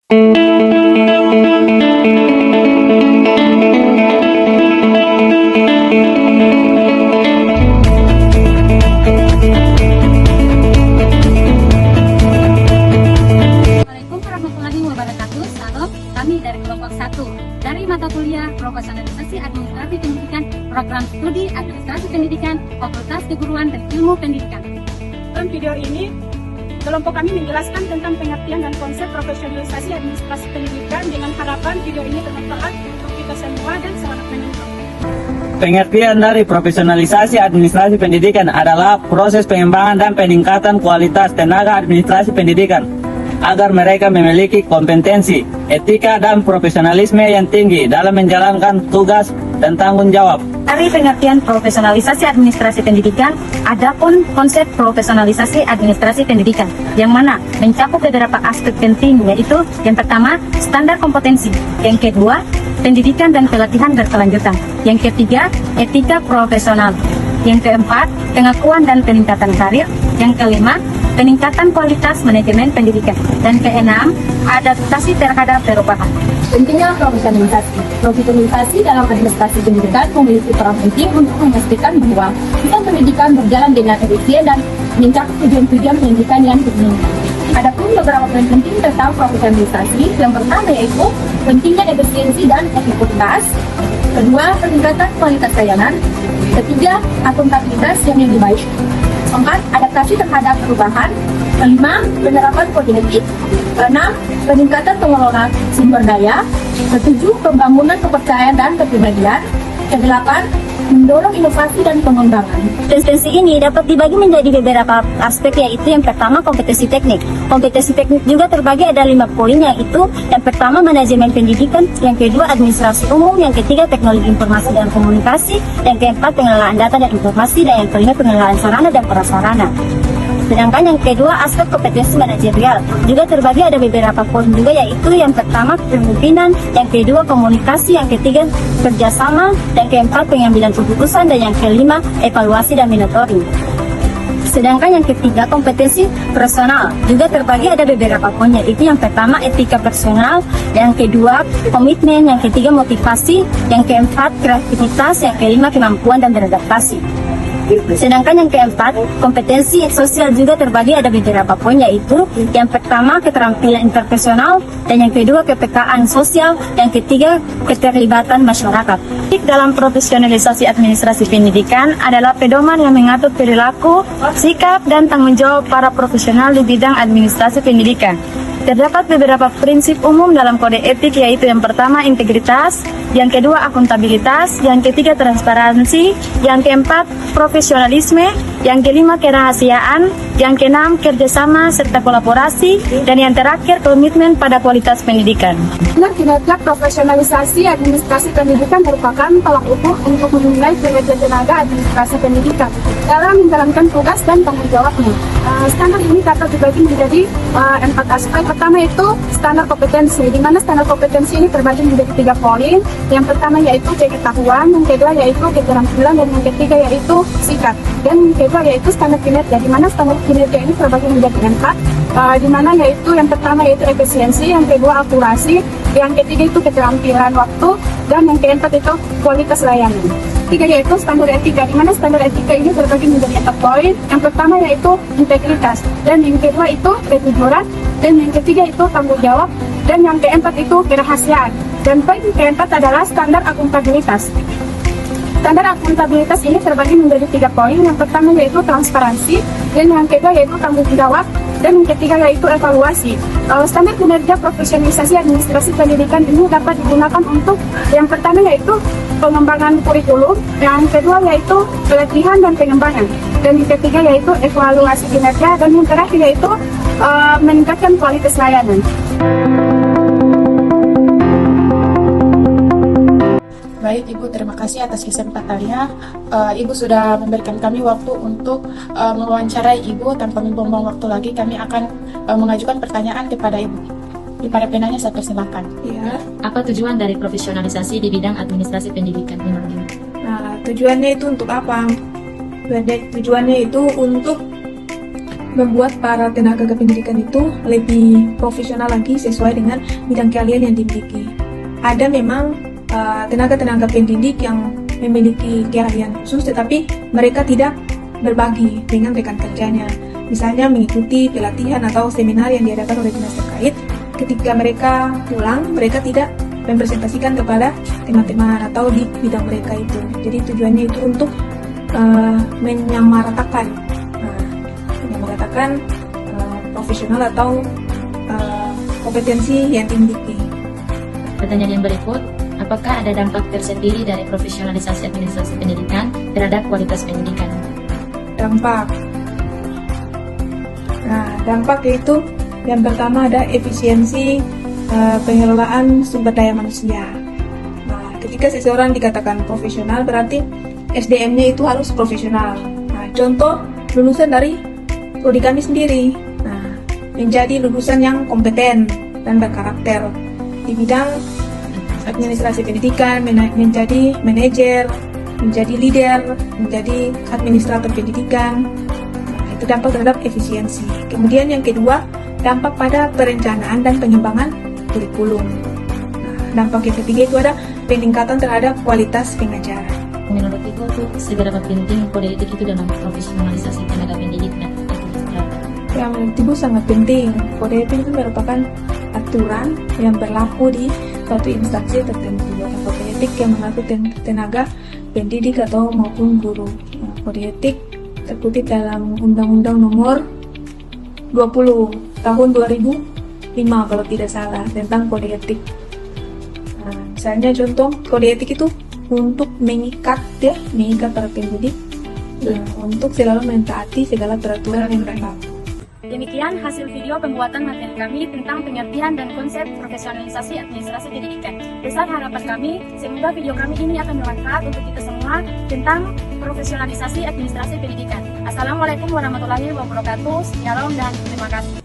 warahmatullahi wabarakatuh. Salam, kami dari kelompok 1 dari mata kuliah Profesionalisasi Administrasi Pendidikan, Program Studi Administrasi Pendidikan, Fakultas Keguruan dan Ilmu Pendidikan. Dalam video ini, kelompok kami menjelaskan tentang pengertian dan konsep profesionalisasi administrasi pendidikan dengan harapan video ini bermanfaat untuk kita semua dan selamat menonton. Pengertian dari profesionalisasi administrasi pendidikan adalah proses pengembangan dan peningkatan kualitas tenaga administrasi pendidikan agar mereka memiliki kompetensi, etika, dan profesionalisme yang tinggi dalam menjalankan tugas dan tanggung jawab. Dari pengertian profesionalisasi administrasi pendidikan, ada pun konsep profesionalisasi administrasi pendidikan, yang mana mencakup beberapa aspek penting, yaitu yang pertama, standar kompetensi, yang kedua, pendidikan dan pelatihan berkelanjutan, yang ketiga, etika profesional, yang keempat, pengakuan dan peningkatan karir, yang kelima, peningkatan kualitas manajemen pendidikan, dan keenam, adaptasi terhadap perubahan. Pentingnya profesionalisasi. Profesionalisasi dalam administrasi pendidikan memiliki peran penting untuk memastikan bahwa sistem pendidikan berjalan dengan efisien dan mencakup tujuan-tujuan pendidikan yang diinginkan. Adapun beberapa poin penting tentang profesionalisasi. Yang pertama yaitu pentingnya efisiensi dan efektivitas. Kedua, peningkatan kualitas layanan. Ketiga, akuntabilitas yang lebih baik. Keempat, adaptasi terhadap perubahan. Kelima, penerapan kode etik. Keenam, peningkatan pengelolaan sumber daya. Ketujuh, pembangunan kepercayaan dan kepribadian. Kedelapan, mendorong inovasi dan pengembangan. Kompetensi ini dapat dibagi menjadi beberapa aspek, yaitu yang pertama kompetensi teknik. Kompetensi teknik juga terbagi ada 5 poin, yaitu yang pertama manajemen pendidikan, yang kedua administrasi umum, yang ketiga teknologi informasi dan komunikasi, yang keempat pengelolaan data dan informasi, dan yang kelima pengelolaan sarana dan prasarana. Sedangkan yang kedua aspek kompetensi manajerial juga terbagi ada beberapa poin juga, yaitu yang pertama kepemimpinan, yang kedua komunikasi, yang ketiga kerjasama, yang keempat pengambilan keputusan, dan yang kelima evaluasi dan monitoring. Sedangkan yang ketiga kompetensi personal juga terbagi ada beberapa poin, yaitu yang pertama etika personal, yang kedua komitmen, yang ketiga motivasi, yang keempat kreativitas, yang kelima kemampuan dan beradaptasi. Sedangkan yang keempat, kompetensi sosial juga terbagi ada beberapa poin, yaitu yang pertama keterampilan interpersonal, dan yang kedua kepekaan sosial, yang ketiga keterlibatan masyarakat. Dalam profesionalisasi administrasi pendidikan adalah pedoman yang mengatur perilaku, sikap, dan tanggung jawab para profesional di bidang administrasi pendidikan. Terdapat beberapa prinsip umum dalam kode etik, yaitu yang pertama integritas, yang kedua akuntabilitas, yang ketiga transparansi, yang keempat profesionalisme, yang kelima kerahasiaan, yang keenam kerjasama serta kolaborasi, dan yang terakhir komitmen pada kualitas pendidikan. Kinerja profesionalisasi administrasi pendidikan merupakan tolak ukur untuk menilai kinerja tenaga administrasi pendidikan dalam menjalankan tugas dan tanggung jawabnya. Standar ini dapat dibagi menjadi 4 aspek. Pertama itu standar kompetensi, di mana standar kompetensi ini terbagi menjadi 3 poin. Yang pertama yaitu pengetahuan, yang kedua yaitu keterampilan, dan yang ketiga yaitu sikap. Dan yang kedua yaitu standar kinerja, di mana standar kinerja ini terbagi menjadi 4, di mana yaitu yang pertama yaitu efisiensi, yang kedua akurasi, yang ketiga itu keterampilan waktu, dan yang keempat itu kualitas layanan. Tiga yaitu standar etika, di mana standar etika ini terbagi menjadi 4 poin. Yang pertama yaitu integritas, dan yang kedua itu kejujuran, dan yang ketiga itu tanggung jawab, dan yang keempat itu kerahasiaan. Dan poin keempat adalah standar akuntabilitas. Standar akuntabilitas ini terbagi menjadi 3 poin. Yang pertama yaitu transparansi, dan yang kedua yaitu tanggung jawab, dan yang ketiga yaitu evaluasi. Standar kinerja profesionalisasi administrasi pendidikan ini dapat digunakan untuk yang pertama yaitu pengembangan kurikulum, yang kedua yaitu pelatihan dan pengembangan, dan yang ketiga yaitu evaluasi kinerja, dan yang terakhir yaitu meningkatkan kualitas layanan. Baik Ibu, terima kasih atas kesempatannya. Ibu sudah memberikan kami waktu untuk mewawancarai Ibu. Tanpa membuang waktu lagi, kami akan mengajukan pertanyaan kepada Ibu. Para penanya saya persilakan. Ya. Apa tujuan dari profesionalisasi di bidang administrasi pendidikan? Nah, tujuannya itu untuk apa? Tujuannya itu untuk membuat para tenaga kependidikan itu lebih profesional lagi sesuai dengan bidang keahlian yang dimiliki. Ada memang tenaga-tenaga pendidik yang memiliki keahlian khusus, tetapi mereka tidak berbagi dengan rekan kerjanya. Misalnya mengikuti pelatihan atau seminar yang diadakan oleh dinas terkait. Ketika mereka pulang, mereka tidak mempresentasikan kepada teman-teman atau di bidang mereka itu. Jadi tujuannya itu untuk menyamaratakan profesional atau kompetensi yang dimiliki. Pertanyaan yang berikut, apakah ada dampak tersendiri dari profesionalisasi administrasi pendidikan terhadap kualitas pendidikan? Dampak itu yang pertama ada efisiensi pengelolaan sumber daya manusia. Ketika seseorang dikatakan profesional berarti SDM-nya itu harus profesional. Contoh lulusan dari prodi kami sendiri, menjadi lulusan yang kompeten dan berkarakter di bidang administrasi pendidikan, menjadi manajer, menjadi leader, menjadi administrator pendidikan. Itu dampak terhadap efisiensi. Kemudian yang kedua, dampak pada perencanaan dan pengembangan kurikulum. Dampak yang ketiga itu ada peningkatan terhadap kualitas pengajaran. Menurut Ibu, seberapa penting kode etik itu dalam profesionalisasi tenaga pendidik dan administrator? Yang menurut Ibu sangat penting. Kode etik itu merupakan aturan yang berlaku di suatu instansi tertentu. Kode etik yang mengatur tenaga pendidik atau maupun guru. Kode etik terkutip dalam Undang-Undang Nomor 20 Tahun 2005 kalau tidak salah tentang kode etik. Misalnya contoh kode etik itu untuk mengikat para pendidik untuk selalu mentaati segala peraturan yang berlaku. Demikian hasil video pembuatan materi kami tentang pengertian dan konsep profesionalisasi administrasi pendidikan. Besar harapan kami, semoga video kami ini akan bermanfaat untuk kita semua tentang profesionalisasi administrasi pendidikan. Assalamualaikum warahmatullahi wabarakatuh. Shalom dan terima kasih.